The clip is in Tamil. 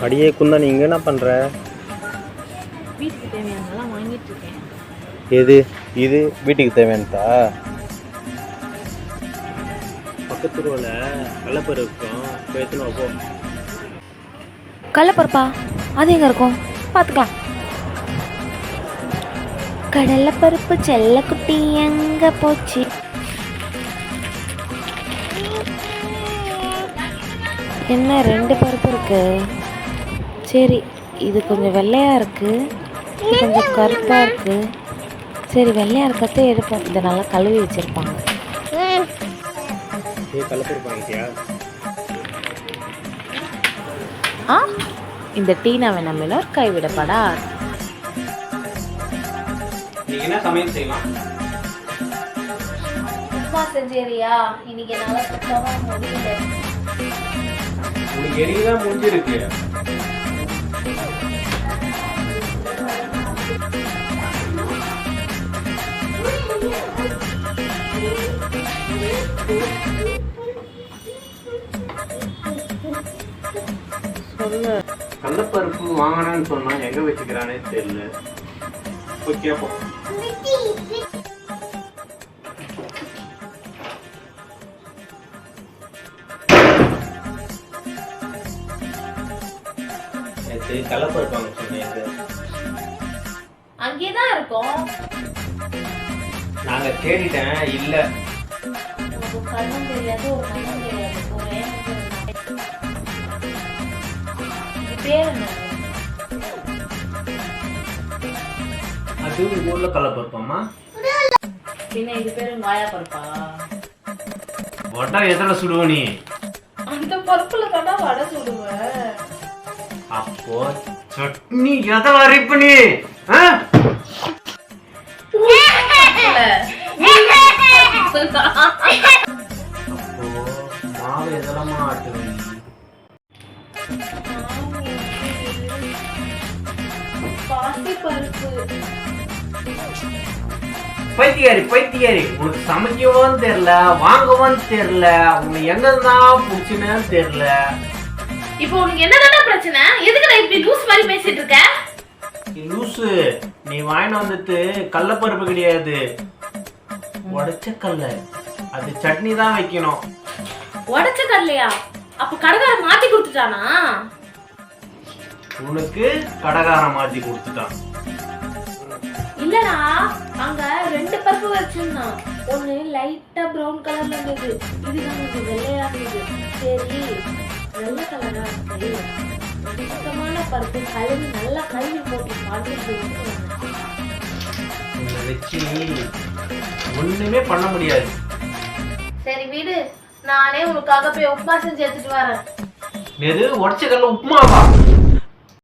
அடியே குந்தா, நீ இங்கே என்ன பண்ணுற? வீட்டுக்கு தேவையானதெல்லாம் வாங்கிட்டு இருக்கேன். எது இது வீட்டுக்கு தேவையானதா? பக்கத்து ரோல கடலப்பரு இருக்கும், போய் எடுத்துன்னு வா போ. கடலைப்பருப்பா? அது எங்கே இருக்கும்? பார்த்துக்கலாம். கடலைப்பருப்பு செல்லக்குட்டி எங்கே போச்சு? என்ன 2 பருப்பு இருக்கு? சரி, இது கொஞ்சம் வெள்ளையாக இருக்குது, இது கொஞ்சம் கருப்பாக இருக்குது. சரி, வெள்ளையாக இருக்கத்தே எடுப்போம். இதை நல்லா கழுவி வச்சுருப்பாங்க. கடலப்பருப்பு வாங்கிட்டியா? இந்த டீனாவை நம்மளோர் கைவிடப்படா. நீங்க என்ன சமையல் செய்யலாம்? உப்புமா செஞ்சேரியா? இன்னைக்கு என்னால் சுத்தமாக முடியல. உனக்கு எரியதான் முடிஞ்சிருக்கு. சொல்லு. கடலப்பருப்பு வாங்கணும்னு சொன்னா எங்க வச்சுக்கிறானே தெரியல. போய் கேப்போம். கடலப்பருப்பு வாங்க சொன்னேன், அங்கேதான் இருக்கும். நாங்க தேடிட்டேன், இல்ல. உனக்கு கண்ணும் தெரியாது, ஒரு கண்ணும் தெரியாது. பேர் என்ன? அது ஊர்ல கடலப்பருப்பாமா? பின்ன இது பேரு வாயா பருப்பா? வடை எதில் சுடுவ நீ? அந்த பருப்புல தானே வடை சுடுவேன். அப்போ சட்னி எதை அரைப்ப நீ? அப்போ மாவு எதெல்லாம் ஆட்டுவேன்? பைத்தியாரி, உனக்கு சமைக்கவும் தெரியல, வாங்கவும் தெரியல, உனக்கு எங்கதான் புடிச்சுன்னு தெரியல. இப்போ உனக்கு என்னதான பிரச்சனை? எதுக்கு நான் இப்படி லூஸ் மாதிரி பேசிட்டு இருக்க? லூசு, நீ வாங்கிட்டு வந்துட்டு கடலப்பருப்பு கிடையாது, உடைச்ச கடலை. அது சட்னி தான் வைக்கணும். உடைச்ச கடலையா? அப்ப கடைக்காரன் மாத்தி கொடுத்துட்டானா? உனக்கு கடைக்காரன் மாத்தி கொடுத்துட்டான். இல்லடா, அங்க 2 பருப்பு வச்சிருந்தான். ஒண்ணு லைட்டா பிரவுன் கலர்ல இருந்தது, இதுதான் கொஞ்சம் வெள்ளையா இருந்தது. சரி, வெள்ளை கலரா இருக்கு, சுத்தமான பருப்பு கழுவி நல்லா கழுவி போட்டு பார்த்து உன்னை வச்சு ஒண்ணுமே பண்ண முடியாது. சரி வீடு, நானே உனக்காக போய் உப்புமா செஞ்சு எடுத்துட்டு வரேன். எது உடச்ச கடல உப்புமாவா?